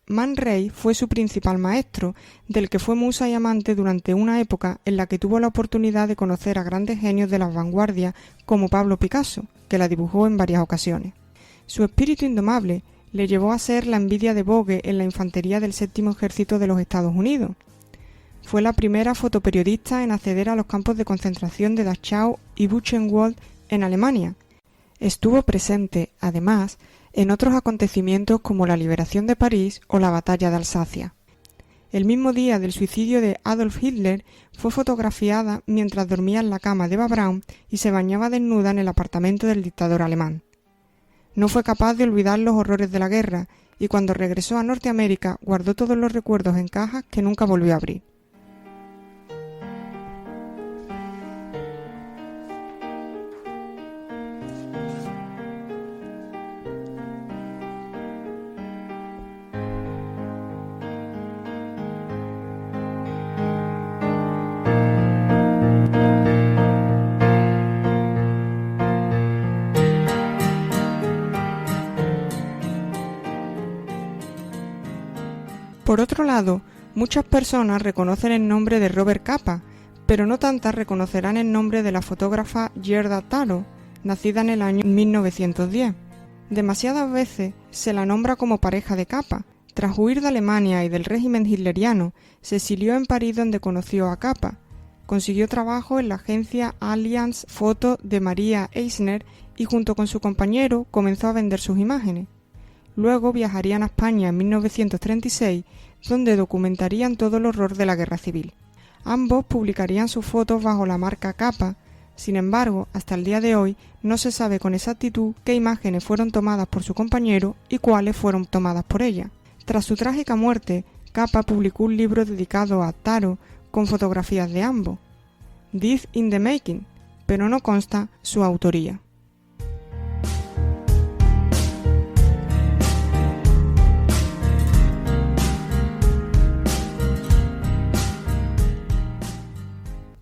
Man Ray fue su principal maestro, del que fue musa y amante durante una época en la que tuvo la oportunidad de conocer a grandes genios de las vanguardias como Pablo Picasso, que la dibujó en varias ocasiones. Su espíritu indomable le llevó a ser la envidia de Vogue en la infantería del 7º Ejército de los Estados Unidos. Fue la primera fotoperiodista en acceder a los campos de concentración de Dachau y Buchenwald en Alemania. Estuvo presente, además, en otros acontecimientos como la liberación de París o la batalla de Alsacia. El mismo día del suicidio de Adolf Hitler fue fotografiada mientras dormía en la cama de Eva Braun y se bañaba desnuda en el apartamento del dictador alemán. No fue capaz de olvidar los horrores de la guerra y cuando regresó a Norteamérica guardó todos los recuerdos en cajas que nunca volvió a abrir. Por otro lado, muchas personas reconocen el nombre de Robert Capa, pero no tantas reconocerán el nombre de la fotógrafa Gerda Taro, nacida en el año 1910. Demasiadas veces se la nombra como pareja de Capa. Tras huir de Alemania y del régimen hitleriano, se exilió en París donde conoció a Capa. Consiguió trabajo en la agencia Allianz Photo de Maria Eisner y junto con su compañero comenzó a vender sus imágenes. Luego viajarían a España en 1936, donde documentarían todo el horror de la guerra civil. Ambos publicarían sus fotos bajo la marca Capa. Sin embargo, hasta el día de hoy no se sabe con exactitud qué imágenes fueron tomadas por su compañero y cuáles fueron tomadas por ella. Tras su trágica muerte, Capa publicó un libro dedicado a Taro con fotografías de ambos, Death in the Making, pero no consta su autoría.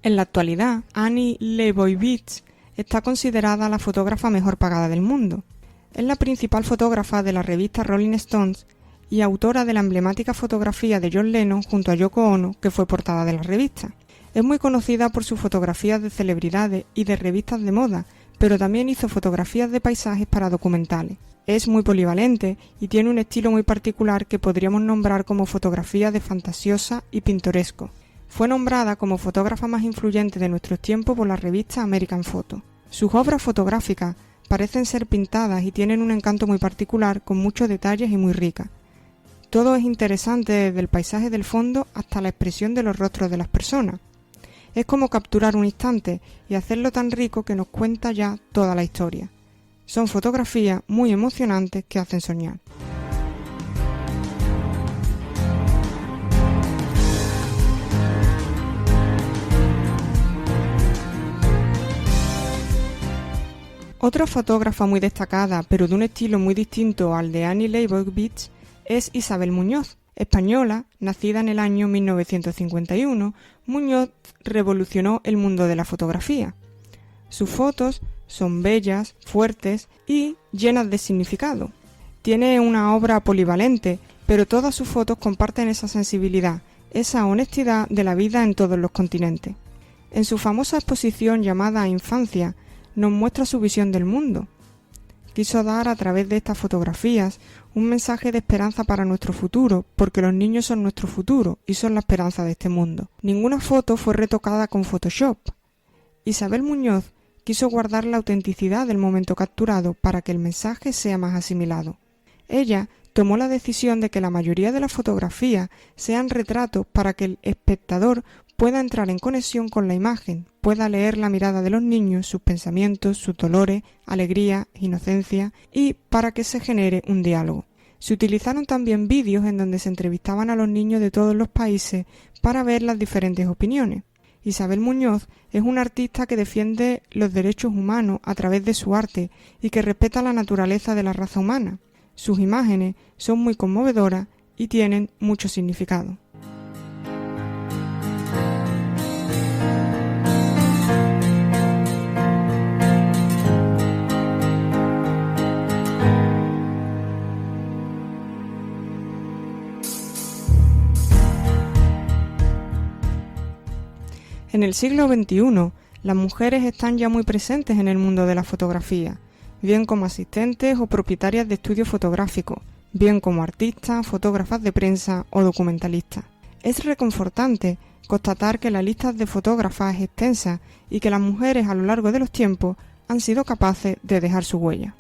En la actualidad, Annie Leibovitz está considerada la fotógrafa mejor pagada del mundo. Es la principal fotógrafa de la revista Rolling Stones y autora de la emblemática fotografía de John Lennon junto a Yoko Ono, que fue portada de la revista. Es muy conocida por sus fotografías de celebridades y de revistas de moda, pero también hizo fotografías de paisajes para documentales. Es muy polivalente y tiene un estilo muy particular que podríamos nombrar como fotografía de fantasiosa y pintoresco. Fue nombrada como fotógrafa más influyente de nuestros tiempos por la revista American Photo. Sus obras fotográficas parecen ser pintadas y tienen un encanto muy particular, con muchos detalles y muy ricas. Todo es interesante desde el paisaje del fondo hasta la expresión de los rostros de las personas. Es como capturar un instante y hacerlo tan rico que nos cuenta ya toda la historia. Son fotografías muy emocionantes que hacen soñar. Otra fotógrafa muy destacada, pero de un estilo muy distinto al de Annie Leibovitz, es Isabel Muñoz. Española, nacida en el año 1951, Muñoz revolucionó el mundo de la fotografía. Sus fotos son bellas, fuertes y llenas de significado. Tiene una obra polivalente, pero todas sus fotos comparten esa sensibilidad, esa honestidad de la vida en todos los continentes. En su famosa exposición llamada Infancia, nos muestra su visión del mundo. Quiso dar a través de estas fotografías un mensaje de esperanza para nuestro futuro, porque los niños son nuestro futuro y son la esperanza de este mundo. Ninguna foto fue retocada con Photoshop. Isabel Muñoz quiso guardar la autenticidad del momento capturado para que el mensaje sea más asimilado. Ella tomó la decisión de que la mayoría de las fotografías sean retratos para que el espectador pueda entrar en conexión con la imagen, pueda leer la mirada de los niños, sus pensamientos, sus dolores, alegría, inocencia, y para que se genere un diálogo. Se utilizaron también vídeos en donde se entrevistaban a los niños de todos los países para ver las diferentes opiniones. Isabel Muñoz es una artista que defiende los derechos humanos a través de su arte y que respeta la naturaleza de la raza humana. Sus imágenes son muy conmovedoras y tienen mucho significado. En el siglo XXI, las mujeres están ya muy presentes en el mundo de la fotografía, bien como asistentes o propietarias de estudios fotográficos, bien como artistas, fotógrafas de prensa o documentalistas. Es reconfortante constatar que la lista de fotógrafas es extensa y que las mujeres a lo largo de los tiempos han sido capaces de dejar su huella.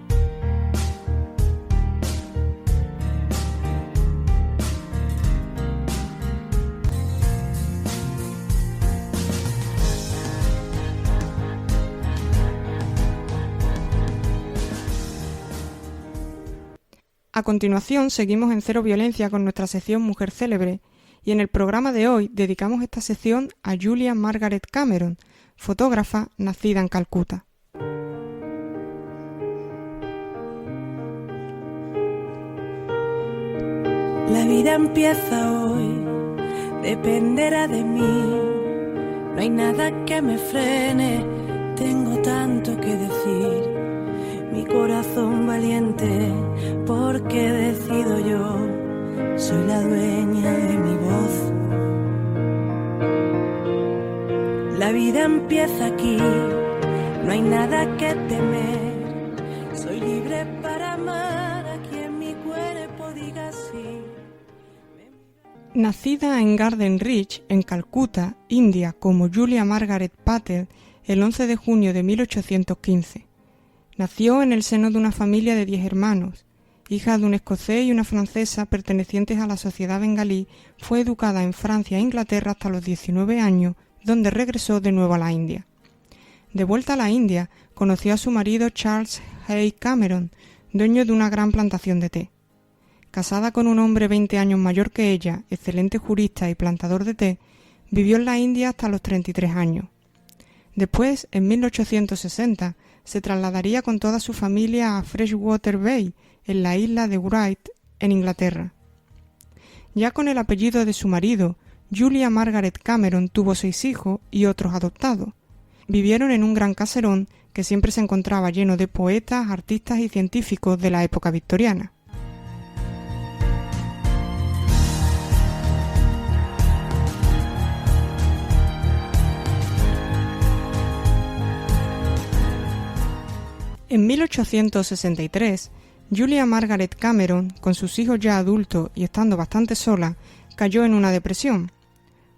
A continuación, seguimos en Cero Violencia con nuestra sección Mujer Célebre, y en el programa de hoy dedicamos esta sección a Julia Margaret Cameron, fotógrafa nacida en Calcuta. La vida empieza hoy, dependerá de mí. No hay nada que me frene, tengo tanto que decir. Mi corazón valiente, porque decido yo, soy la dueña de mi voz. La vida empieza aquí, no hay nada que temer. Soy libre para amar a quien mi cuerpo diga sí. Nacida en Garden Ridge, en Calcuta, India, como Julia Margaret Patel, el 11 de junio de 1815. Nació en el seno de una familia de 10 hermanos. Hija de un escocés y una francesa pertenecientes a la sociedad bengalí, fue educada en Francia e Inglaterra hasta los 19 años, donde regresó de nuevo a la India. De vuelta a la India, conoció a su marido Charles Hay Cameron, dueño de una gran plantación de té. Casada con un hombre 20 años mayor que ella, excelente jurista y plantador de té, Vivió en la India hasta los 33 años. Después, en 1860, se trasladaría con toda su familia a Freshwater Bay, en la isla de Wight, en Inglaterra. Ya con el apellido de su marido, Julia Margaret Cameron tuvo 6 hijos y otros adoptados. Vivieron en un gran caserón que siempre se encontraba lleno de poetas, artistas y científicos de la época victoriana. En 1863, Julia Margaret Cameron, con sus hijos ya adultos y estando bastante sola, cayó en una depresión.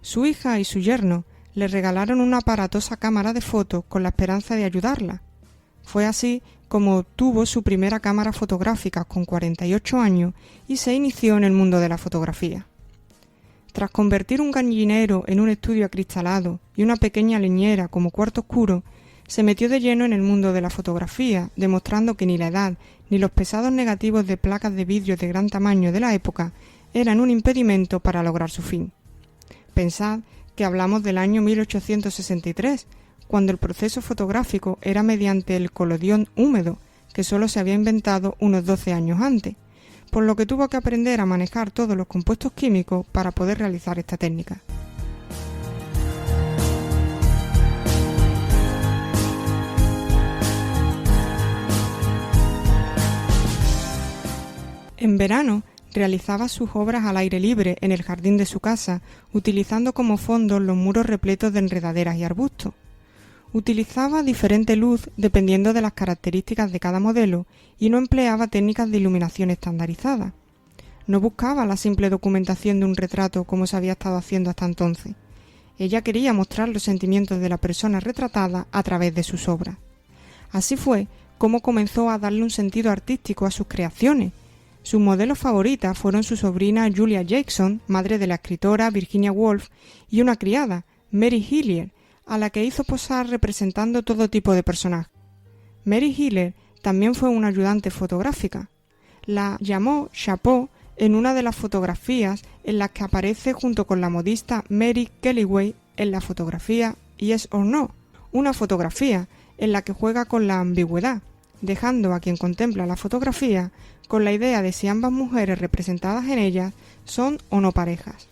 Su hija y su yerno le regalaron una aparatosa cámara de fotos con la esperanza de ayudarla. Fue así como obtuvo su primera cámara fotográfica con 48 años y se inició en el mundo de la fotografía. Tras convertir un gallinero en un estudio acristalado y una pequeña leñera como cuarto oscuro, se metió de lleno en el mundo de la fotografía, demostrando que ni la edad ni los pesados negativos de placas de vidrio de gran tamaño de la época eran un impedimento para lograr su fin. Pensad que hablamos del año 1863, cuando el proceso fotográfico era mediante el colodión húmedo, que solo se había inventado unos 12 años antes, por lo que tuvo que aprender a manejar todos los compuestos químicos para poder realizar esta técnica. En verano, realizaba sus obras al aire libre en el jardín de su casa, utilizando como fondo los muros repletos de enredaderas y arbustos. Utilizaba diferente luz dependiendo de las características de cada modelo y no empleaba técnicas de iluminación estandarizadas. No buscaba la simple documentación de un retrato como se había estado haciendo hasta entonces. Ella quería mostrar los sentimientos de la persona retratada a través de sus obras. Así fue como comenzó a darle un sentido artístico a sus creaciones. Sus modelos favoritas fueron su sobrina Julia Jackson, madre de la escritora Virginia Woolf, y una criada, Mary Hillier, a la que hizo posar representando todo tipo de personajes. Mary Hillier también fue una ayudante fotográfica. La llamó Chapeau en una de las fotografías en las que aparece junto con la modista Mary Kellaway en la fotografía Yes or No, una fotografía en la que juega con la ambigüedad, dejando a quien contempla la fotografía con la idea de si ambas mujeres representadas en ella son o no parejas.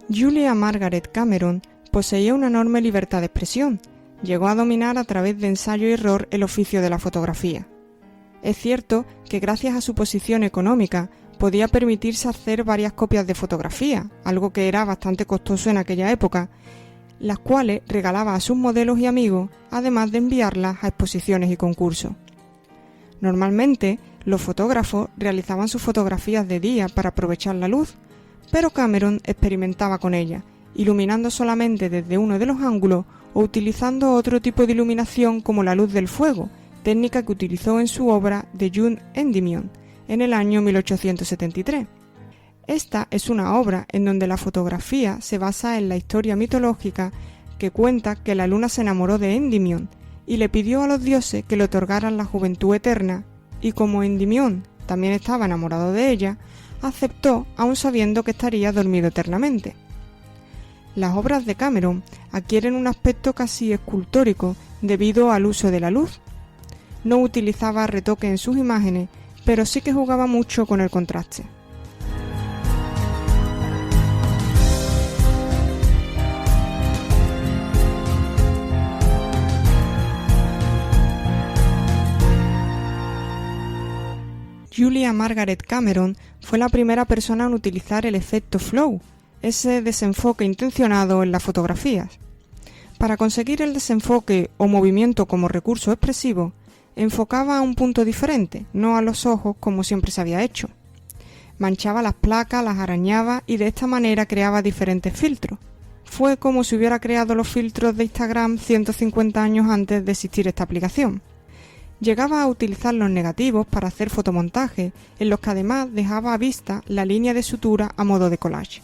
Julia Margaret Cameron poseía una enorme libertad de expresión. Llegó a dominar a través de ensayo y error el oficio de la fotografía. Es cierto que gracias a su posición económica podía permitirse hacer varias copias de fotografía, algo que era bastante costoso en aquella época, las cuales regalaba a sus modelos y amigos, además de enviarlas a exposiciones y concursos. Normalmente, los fotógrafos realizaban sus fotografías de día para aprovechar la luz, pero Cameron experimentaba con ella, iluminando solamente desde uno de los ángulos o utilizando otro tipo de iluminación como la luz del fuego, técnica que utilizó en su obra The Young Endymion, en el año 1873. Esta es una obra en donde la fotografía se basa en la historia mitológica que cuenta que la luna se enamoró de Endymion y le pidió a los dioses que le otorgaran la juventud eterna, y como Endymion también estaba enamorado de ella, aceptó aun sabiendo que estaría dormido eternamente. Las obras de Cameron adquieren un aspecto casi escultórico debido al uso de la luz. No utilizaba retoque en sus imágenes, pero sí que jugaba mucho con el contraste. Julia Margaret Cameron fue la primera persona en utilizar el efecto flow, ese desenfoque intencionado en las fotografías. Para conseguir el desenfoque o movimiento como recurso expresivo, enfocaba a un punto diferente, no a los ojos como siempre se había hecho. Manchaba las placas, las arañaba y de esta manera creaba diferentes filtros. Fue como si hubiera creado los filtros de Instagram 150 años antes de existir esta aplicación. Llegaba a utilizar los negativos para hacer fotomontajes, en los que además dejaba a vista la línea de sutura a modo de collage.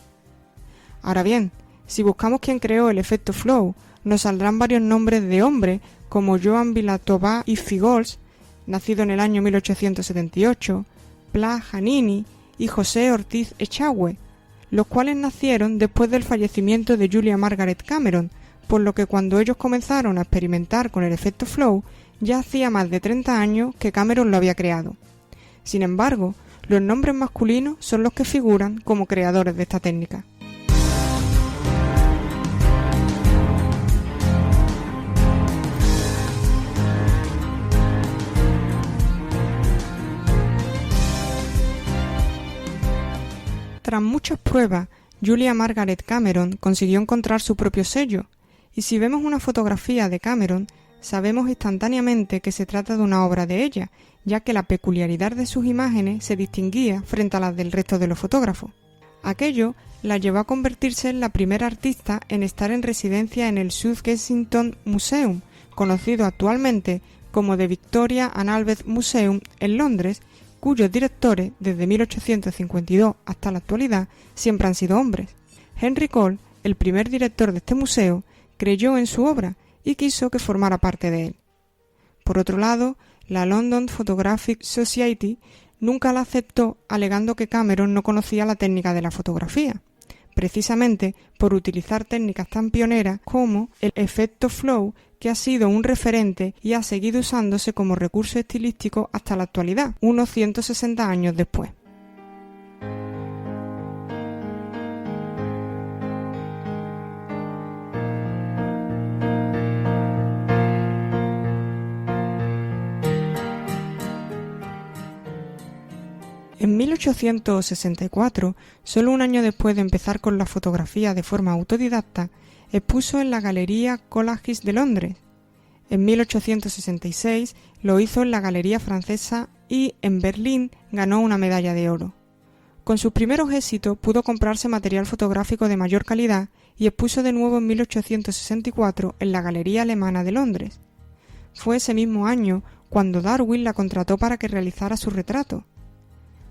Ahora bien, Si buscamos quién creó el efecto flow, nos saldrán varios nombres de hombres como Joan Vilatobá y Fígols, nacido en el año 1878, Pla Janini y José Ortiz Echagüe, los cuales nacieron después del fallecimiento de Julia Margaret Cameron, por lo que cuando ellos comenzaron a experimentar con el efecto flow, ya hacía más de 30 años que Cameron lo había creado. Sin embargo, los nombres masculinos son los que figuran como creadores de esta técnica. Tras muchas pruebas, Julia Margaret Cameron consiguió encontrar su propio sello, y si vemos una fotografía de Cameron, sabemos instantáneamente que se trata de una obra de ella, ya que la peculiaridad de sus imágenes se distinguía frente a las del resto de los fotógrafos. Aquello la llevó a convertirse en la primera artista en estar en residencia en el South Kensington Museum, conocido actualmente como The Victoria and Albert Museum en Londres, cuyos directores, desde 1852 hasta la actualidad, siempre han sido hombres. Henry Cole, el primer director de este museo, creyó en su obra y quiso que formara parte de él. Por otro lado, la London Photographic Society nunca la aceptó, alegando que Cameron no conocía la técnica de la fotografía, precisamente por utilizar técnicas tan pioneras como el efecto flow, que ha sido un referente y ha seguido usándose como recurso estilístico hasta la actualidad, unos 160 años después. En 1864, solo un año después de empezar con la fotografía de forma autodidacta, expuso en la Galería Collages de Londres. En 1866 lo hizo en la Galería Francesa y en Berlín ganó una medalla de oro. Con sus primeros éxitos pudo comprarse material fotográfico de mayor calidad y expuso de nuevo en 1864 en la Galería Alemana de Londres. Fue ese mismo año cuando Darwin la contrató para que realizara su retrato.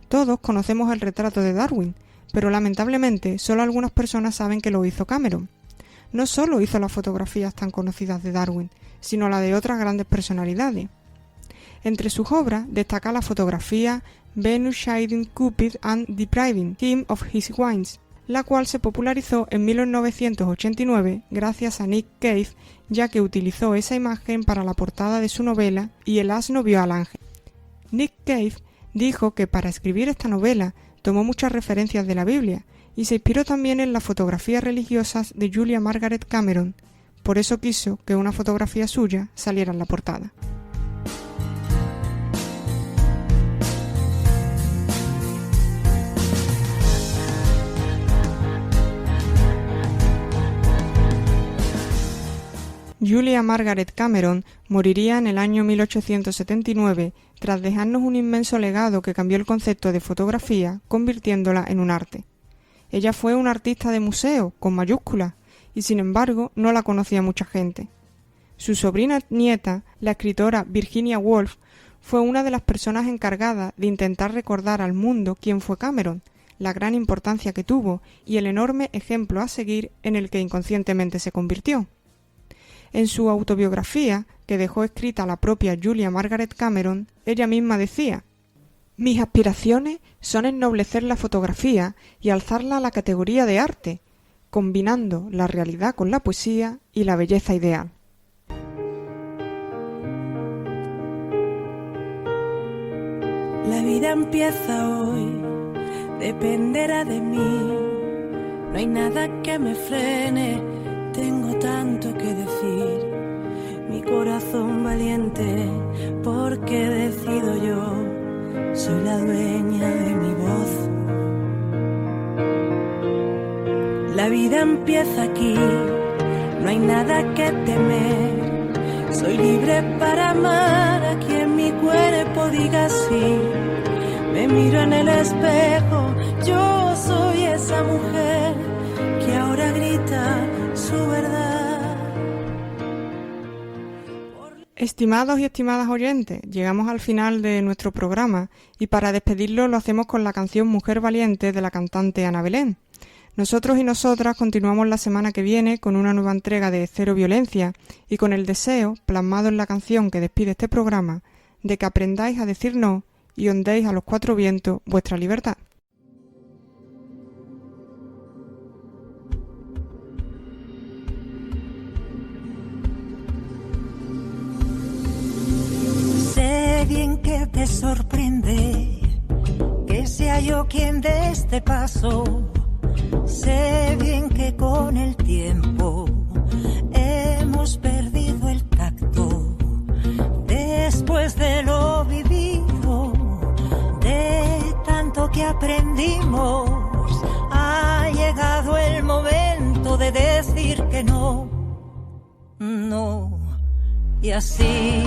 Todos conocemos el retrato de Darwin, pero lamentablemente solo algunas personas saben que lo hizo Cameron. No solo hizo las fotografías tan conocidas de Darwin, sino la de otras grandes personalidades. Entre sus obras destaca la fotografía Venus Shading Cupid and Depriving Him of His Wings, la cual se popularizó en 1989 gracias a Nick Cave, ya que utilizó esa imagen para la portada de su novela Y el asno vio al ángel. Nick Cave dijo que para escribir esta novela tomó muchas referencias de la Biblia y se inspiró también en las fotografías religiosas de Julia Margaret Cameron, por eso quiso que una fotografía suya saliera en la portada. Julia Margaret Cameron moriría en el año 1879 tras dejarnos un inmenso legado que cambió el concepto de fotografía, convirtiéndola en un arte. Ella fue una artista de museo, con mayúsculas, y sin embargo no la conocía mucha gente. Su sobrina nieta, la escritora Virginia Woolf, fue una de las personas encargadas de intentar recordar al mundo quién fue Cameron, la gran importancia que tuvo y el enorme ejemplo a seguir en el que inconscientemente se convirtió. En su autobiografía, que dejó escrita la propia Julia Margaret Cameron, ella misma decía: «Mis aspiraciones son ennoblecer la fotografía y alzarla a la categoría de arte, combinando la realidad con la poesía y la belleza ideal». La vida empieza hoy, dependerá de mí. No hay nada que me frene, tengo tanto que decir. Mi corazón valiente, porque decido yo, soy la dueña de mi voz. La vida empieza aquí, no hay nada que temer. Soy libre para amar a quien mi cuerpo diga sí. Me miro en el espejo, yo soy esa mujer que ahora grita su verdad. Estimados y estimadas oyentes, llegamos al final de nuestro programa y para despedirlo lo hacemos con la canción Mujer Valiente de la cantante Ana Belén. Nosotros y nosotras continuamos la semana que viene con una nueva entrega de Cero Violencia y con el deseo, plasmado en la canción que despide este programa, de que aprendáis a decir no y ondéis a los cuatro vientos vuestra libertad. Sé bien que te sorprende que sea yo quien dé este paso. Sé bien que con el tiempo hemos perdido el tacto. Después de lo vivido, de tanto que aprendimos, ha llegado el momento de decir que no, no. Y así,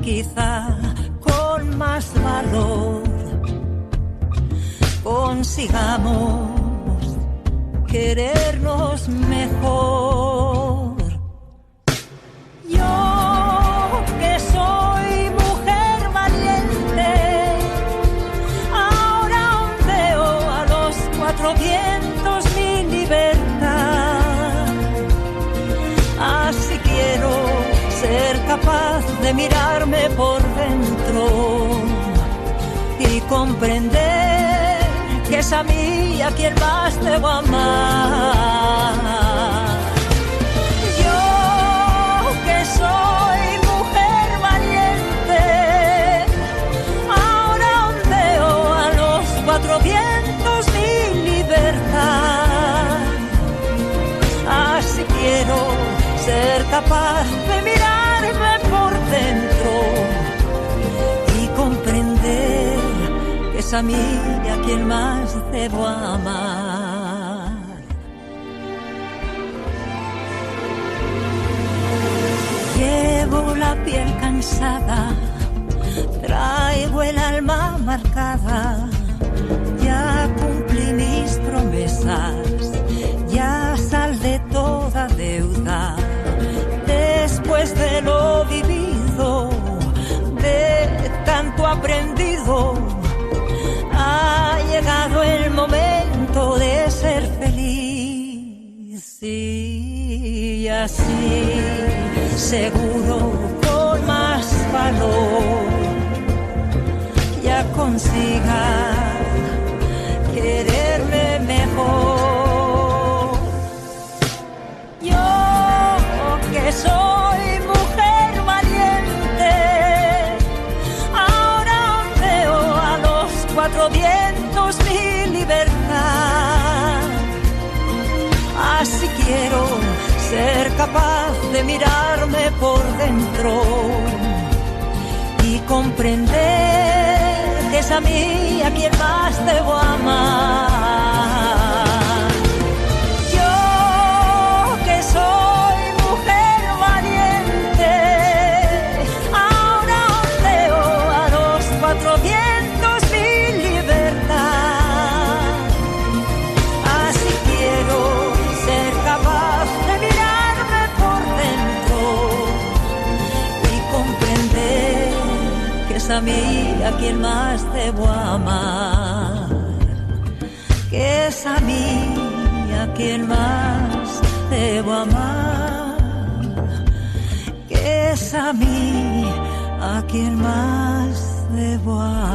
quizá con más valor, consigamos querernos mejor. Yo que soy mujer valiente, ahora ondeo a los cuatro vientos mi libertad. Así quiero ser capaz de mirarme por dentro y comprender que es a mí a quien más debo amar. Yo que soy mujer valiente, ahora ondeo a los cuatro vientos mi libertad. Así quiero ser capaz de mirarme por dentro y comprender que es a mí a quien más debo amar. Llevo la piel cansada, traigo el alma marcada, ya cumplí mis promesas, ya saldé toda deuda. Después de lo vivido, de tanto aprendido, ha llegado el momento de ser feliz. Y así, seguro, con más valor, ya consiga quererme mejor. Yo que soy mujer valiente, ahora ondeo a los cuatro vientos mi libertad. Así quiero ser capaz de mirarme por dentro y comprender que es a mí a quien más debo amar. Yo que soy mujer valiente, ahora ondeo a los cuatro vientos mi libertad. Así quiero ser capaz de mirarme por dentro y comprender que es a mí a quien más debo amar, que es a mí a quien más debo amar, que es a mí a quien más debo amar.